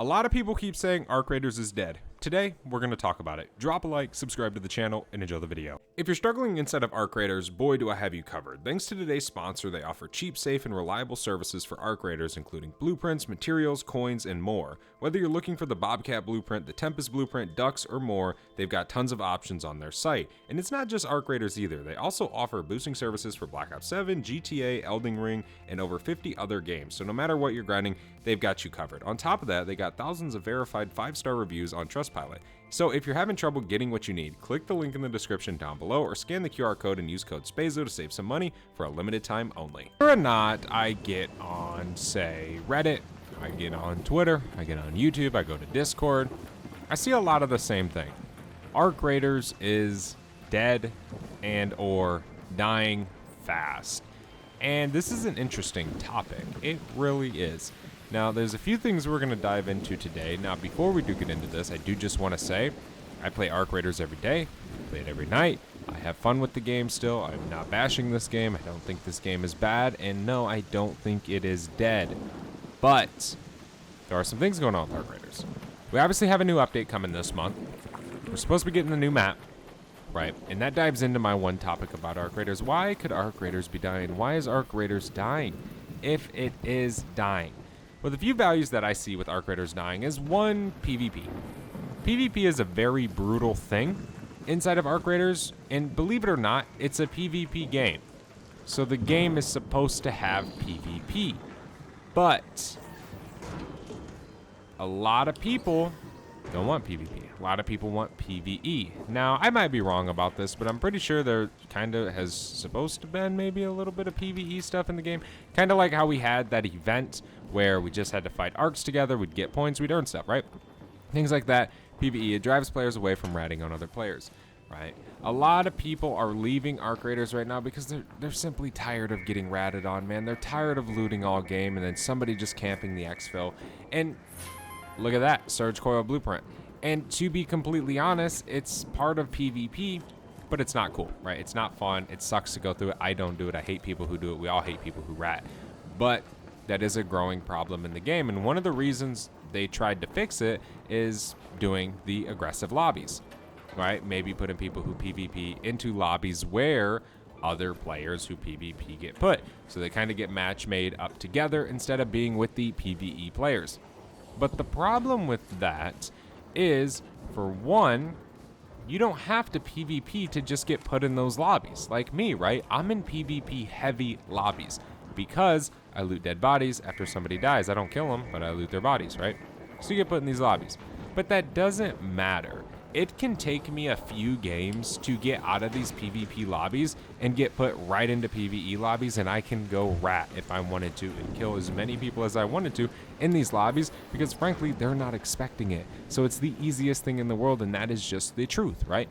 A lot of people keep saying Arc Raiders is dead. Today, we're going to talk about it. Drop a like, subscribe to the channel, and enjoy the video. If you're struggling inside of Arc Raiders, boy do I have you covered. Thanks to today's sponsor, they offer cheap, safe, and reliable services for Arc Raiders, including blueprints, materials, coins, and more. Whether you're looking for the Bobcat blueprint, the Tempest blueprint, Ducks, or more, they've got tons of options on their site. And it's not just Arc Raiders either. They also offer boosting services for Black Ops 7, GTA, Elden Ring, and over 50 other games. So no matter what you're grinding, they've got you covered. On top of that, they got thousands of verified 5-star reviews on Trustpilot. So if you're having trouble getting what you need, click the link in the description down below or scan the QR code and use code SPAZO to save some money for a limited time only. Whether or not I get on, say, Reddit, I get on Twitter, I get on YouTube, I go to Discord, I see a lot of the same thing. Arc Raiders is dead and or dying fast. And this is an interesting topic. It really is. Now, there's a few things we're going to dive into today. Now, before we do get into this, I do just want to say I play Arc Raiders every day, I play it every night. I have fun with the game still. I'm not bashing this game. I don't think this game is bad. And no, I don't think it is dead. But there are some things going on with Arc Raiders. We obviously have a new update coming this month. We're supposed to be getting a new map, right? And that dives into my one topic about Arc Raiders. Why could Arc Raiders be dying? Why is Arc Raiders dying if it is dying? Well, the few values that I see with Arc Raiders dying is one, PvP. PvP is a very brutal thing inside of Arc Raiders, and believe it or not, it's a PvP game. So the game is supposed to have PvP. But a lot of people don't want PvP. A lot of people want PvE. Now, I might be wrong about this, but I'm pretty sure there kind of has supposed to been maybe a little bit of PvE stuff in the game. Kind of like how we had that event where we just had to fight arcs together, we'd get points, we'd earn stuff, right? Things like that. PvE, it drives players away from ratting on other players, right? A lot of people are leaving Arc Raiders right now because they're simply tired of getting ratted on, man. They're tired of looting all game and then somebody just camping the exfil. And look at that, Surge Coil Blueprint. And to be completely honest, it's part of PvP, but it's not cool, right? It's not fun. It sucks to go through it. I don't do it. I hate people who do it. We all hate people who rat. But that is a growing problem in the game. And one of the reasons they tried to fix it is doing the aggressive lobbies, right? Maybe putting people who PvP into lobbies where other players who PvP get put. So they kind of get match made up together instead of being with the PvE players. But the problem with that is, for one, you don't have to PvP to just get put in those lobbies. Like me, right? I'm in PvP heavy lobbies because I loot dead bodies after somebody dies. I don't kill them, but I loot their bodies, right? So you get put in these lobbies. But that doesn't matter. It can take me a few games to get out of these PvP lobbies and get put right into PvE lobbies, and I can go rat if I wanted to and kill as many people as I wanted to in these lobbies because, frankly, they're not expecting it. So it's the easiest thing in the world, and that is just the truth, right?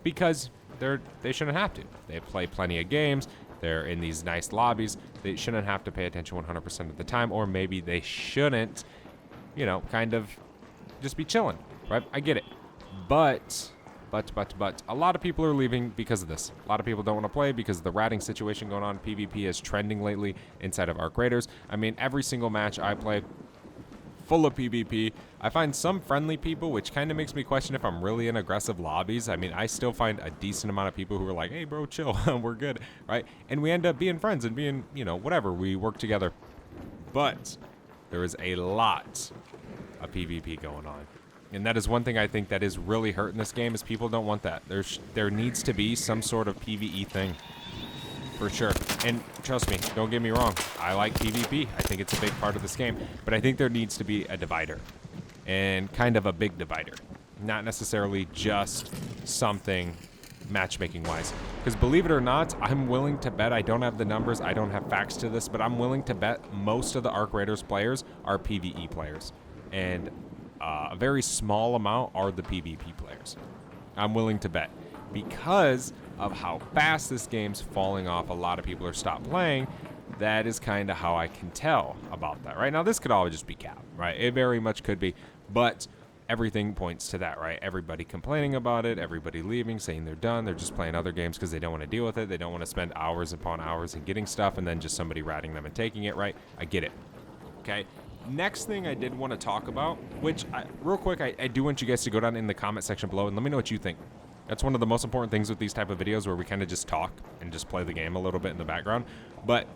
Because they shouldn't have to. They play plenty of games. They're in these nice lobbies. They shouldn't have to pay attention 100% of the time, or maybe they shouldn't, kind of just be chilling, right? I get it. But a lot of people are leaving because of this. A lot of people don't want to play because of the ratting situation going on. PvP is trending lately inside of Arc Raiders. I mean, every single match I play, full of PvP. I find some friendly people, which kind of makes me question if I'm really in aggressive lobbies. I mean, I still find a decent amount of people who are like, hey, bro, chill, we're good, right? And we end up being friends and being, whatever, we work together. But there is a lot of PvP going on. And that is one thing I think that is really hurting this game is people don't want that. There needs to be some sort of PvE thing, for sure. And trust me, don't get me wrong, I like PvP. I think it's a big part of this game. But I think there needs to be a divider, and kind of a big divider. Not necessarily just something matchmaking-wise. Because believe it or not, I'm willing to bet, I don't have the numbers, I don't have facts to this, but I'm willing to bet most of the Arc Raiders players are PvE players. And a very small amount are the PvP players. I'm willing to bet. Because of how fast this game's falling off, a lot of people are stopped playing. That is kind of how I can tell about that, right? Now, this could all just be cap, right? It very much could be. But everything points to that, right? Everybody complaining about it, everybody leaving, saying they're done. They're just playing other games because they don't want to deal with it. They don't want to spend hours upon hours and getting stuff and then just somebody ratting them and taking it, right? I get it, okay? Next thing I did want to talk about, which real quick, I do want you guys to go down in the comment section below and let me know what you think. That's one of the most important things with these type of videos where we kind of just talk and just play the game a little bit in the background. But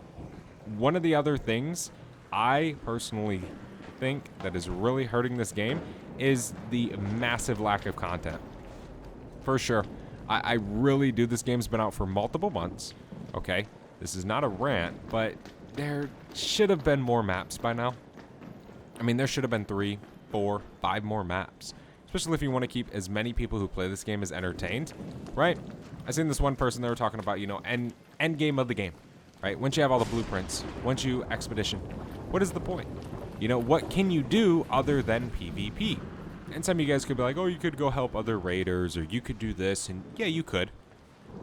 one of the other things I personally think that is really hurting this game is the massive lack of content. For sure. I really do. This game's been out for multiple months. Okay. This is not a rant, but there should have been more maps by now. I mean, there should have been 3, 4, 5 more maps. Especially if you want to keep as many people who play this game as entertained, right? I seen this one person, they were talking about, you know, end game of the game, right? Once you have all the blueprints, once you expedition, what is the point? You know, what can you do other than PvP? And some of you guys could be like, oh, you could go help other raiders, or you could do this, and yeah, you could.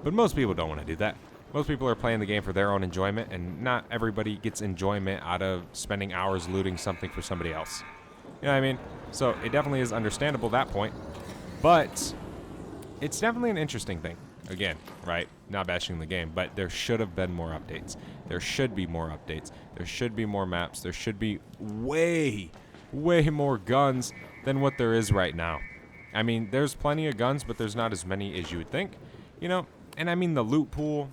But most people don't want to do that. Most people are playing the game for their own enjoyment, and not everybody gets enjoyment out of spending hours looting something for somebody else. You know what I mean? So it definitely is understandable, that point. But it's definitely an interesting thing. Again, right? Not bashing the game, but there should have been more updates. There should be more updates. There should be more maps. There should be way more guns than what there is right now. I mean, there's plenty of guns, but there's not as many as you would think. You know? And I mean, the loot pool,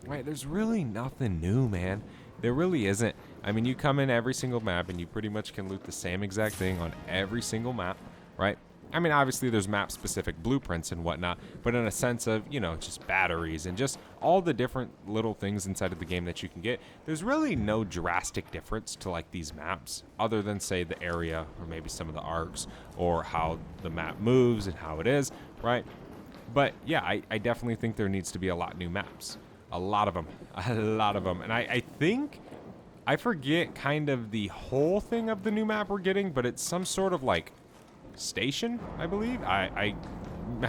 right? There's really nothing new, man. There really isn't. I mean, you come in every single map and you pretty much can loot the same exact thing on every single map, right? I mean, obviously there's map-specific blueprints and whatnot, but in a sense of, you know, just batteries and just all the different little things inside of the game that you can get, there's really no drastic difference to, like, these maps, other than, say, the area or maybe some of the arcs or how the map moves and how it is, right? But, yeah, I definitely think there needs to be a lot new maps. A lot of them. A lot of them. And I think... I forget kind of the whole thing of the new map we're getting, but it's some sort of, like, station, I believe. I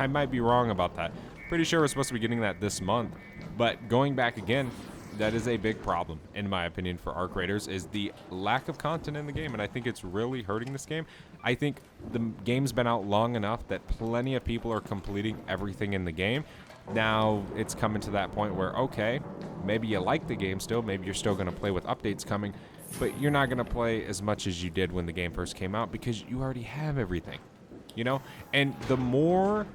might be wrong about that. Pretty sure we're supposed to be getting that this month. But going back again, that is a big problem, in my opinion, for Arc Raiders, is the lack of content in the game, and I think it's really hurting this game. I think the game's been out long enough that plenty of people are completing everything in the game. Now it's coming to that point where, okay, maybe you like the game still, maybe you're still going to play with updates coming, but you're not going to play as much as you did when the game first came out because you already have everything, you know? And the more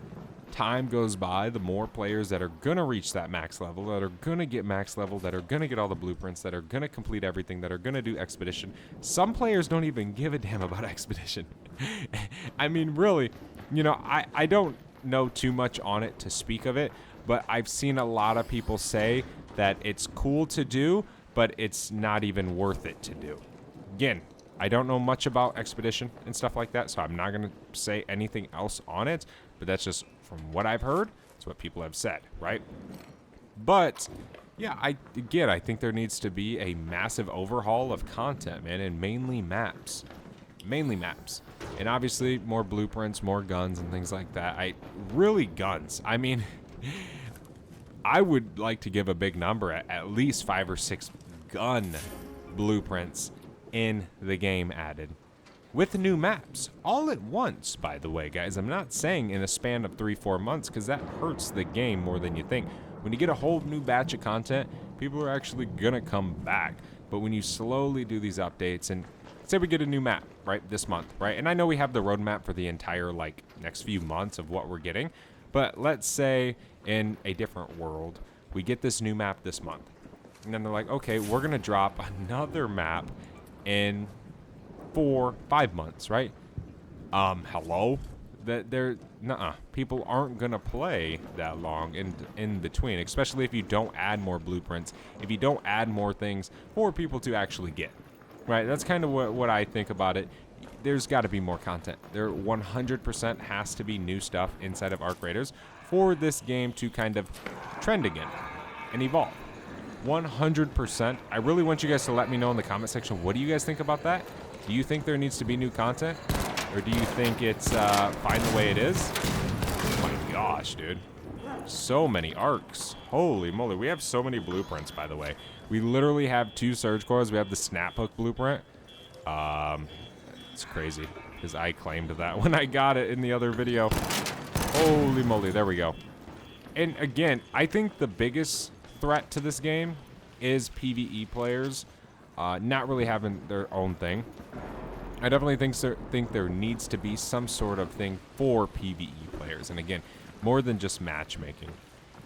time goes by, the more players that are going to reach that max level, that are going to get max level, that are going to get all the blueprints, that are going to complete everything, that are going to do expedition. Some players don't even give a damn about expedition. I mean, really, you know, I don't know too much on it to speak of it, but I've seen a lot of people say that it's cool to do, but it's not even worth it to do. Again, I don't know much about expedition and stuff like that, so I'm not going to say anything else on it, but that's just from what I've heard. It's what people have said, right? But yeah, I think there needs to be a massive overhaul of content, man, and mainly maps. Mainly maps. And obviously more blueprints, more guns and things like that. Really guns. I mean, I would like to give a big number at least 5 or 6 gun blueprints in the game added. With new maps. All at once, by the way, guys. I'm not saying in a span of 3-4 months, because that hurts the game more than you think. When you get a whole new batch of content, people are actually gonna come back. But when you slowly do these updates, and say we get a new map, right, this month, right? And I know we have the roadmap for the entire, like, next few months of what we're getting. But let's say in a different world, we get this new map this month. And then they're like, okay, we're gonna drop another map in 4-5 months, right? Hello? People aren't gonna play that long in between, especially if you don't add more blueprints, if you don't add more things for people to actually get, right? That's kind of what I think about it. There's got to be more content. There 100% has to be new stuff inside of Arc Raiders for this game to kind of trend again and evolve. 100%. I really want you guys to let me know in the comment section, what do you guys think about that? Do you think there needs to be new content? Or do you think it's fine the way it is? Oh my gosh, dude. So many arcs. Holy moly. We have so many blueprints, by the way. We literally have 2 surge cores. We have the snap hook blueprint. It's crazy, because I claimed that when I got it in the other video. Holy moly. There we go. And again, I think the biggest threat to this game is PvE players not really having their own thing. I definitely think there needs to be some sort of thing for PvE players. And again, more than just matchmaking.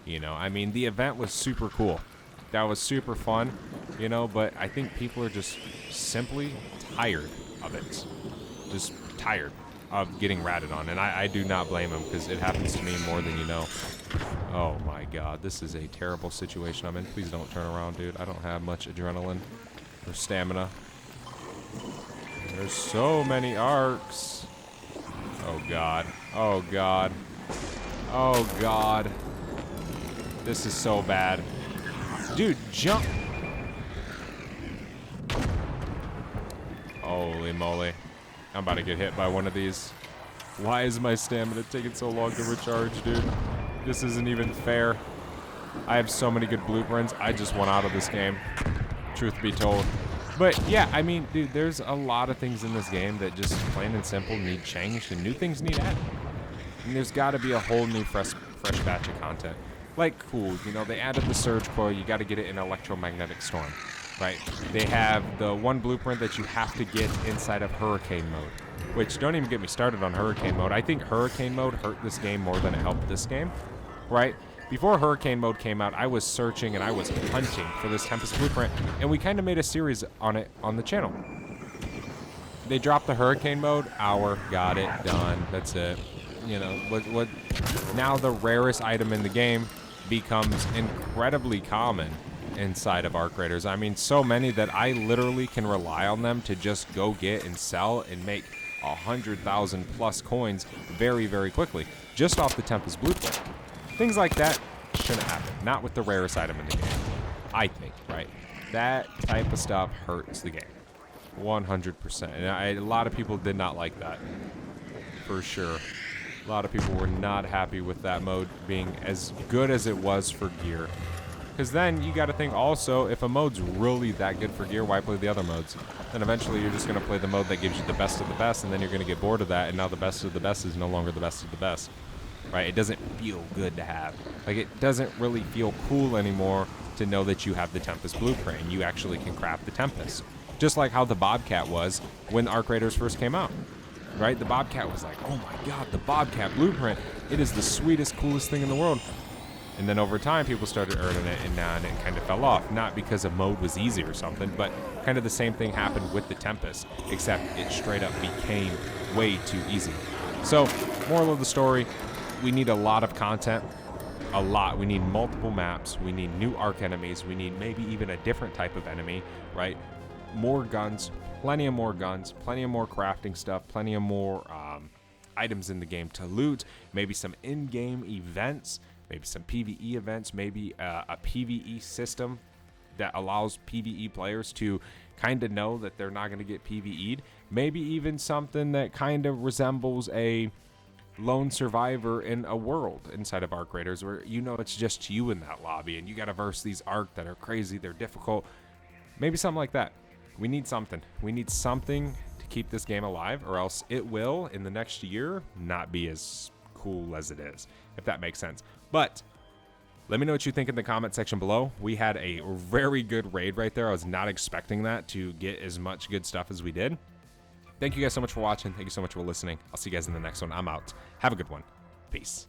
You know, I mean, the event was super cool. That was super fun, you know, but I think people are just simply tired of it. Just tired of getting ratted on. And I do not blame them, because it happens to me more than you know. Oh my god, this is a terrible situation I'm in. Please don't turn around, dude. I don't have much adrenaline or stamina. There's so many arcs. Oh god. Oh god. Oh god. This is so bad. Dude, jump. Holy moly. I'm about to get hit by one of these. Why is my stamina taking so long to recharge, dude? This isn't even fair. I have so many good blueprints. I just want out of this game, truth be told. But yeah, I mean, dude, there's a lot of things in this game that just plain and simple need changed, and new things need added. And there's got to be a whole new fresh batch of content. Like, cool, you know, they added the Surge Coil. You got to get it in Electromagnetic Storm, right? They have the one blueprint that you have to get inside of Hurricane Mode, which, don't even get me started on Hurricane Mode. I think Hurricane Mode hurt this game more than it helped this game, right? Before Hurricane Mode came out, I was searching and I was hunting for this Tempest blueprint, and we kind of made a series on it on the channel. They dropped the Hurricane Mode, got it, done, that's it. You know, what now the rarest item in the game becomes incredibly common inside of Arc Raiders. I mean, so many that I literally can rely on them to just go get and sell and make 100,000 plus coins very, very quickly, just off the Tempest blueprint. Things like that shouldn't happen, not with the rarest item in the game, I think, right? That type of stuff hurts the game, 100%. And a lot of people did not like that, for sure. A lot of people were not happy with that mode being as good as it was for gear. Because then you got to think also, if a mode's really that good for gear, why play the other modes? Then eventually you're just going to play the mode that gives you the best of the best, and then you're going to get bored of that, and now the best of the best is no longer the best of the best. Right? It doesn't feel good to have. Like, it doesn't really feel cool anymore to know that you have the Tempest blueprint and you actually can craft the Tempest. Just like how the Bobcat was when Arc Raiders first came out. Right? The Bobcat was like, oh my god, the Bobcat blueprint. It is the sweetest, coolest thing in the world. And then over time, people started earning it, and it kind of fell off. Not because a mode was easy or something, but kind of the same thing happened with the Tempest, except it straight up became way too easy. So, moral of the story, we need a lot of content. A lot. We need multiple maps. We need new arc enemies. We need maybe even a different type of enemy, right? More guns, plenty of more guns, plenty of more crafting stuff, plenty of more items in the game to loot, maybe some in-game events, maybe some PvE events, maybe a PvE system that allows PvE players to kind of know that they're not going to get PvE'd. Maybe even something that kind of resembles a lone survivor in a world inside of Arc Raiders, where you know it's just you in that lobby and you got to verse these Arc that are crazy, they're difficult. Maybe something like that. We need something. We need something to keep this game alive, or else it will, in the next year, not be as cool as it is, if that makes sense. But let me know what you think in the comment section below. We had a very good raid right there. I was not expecting that to get as much good stuff as we did. Thank you guys so much for watching. Thank you so much for listening. I'll see you guys in the next one. I'm out. Have a good one. Peace.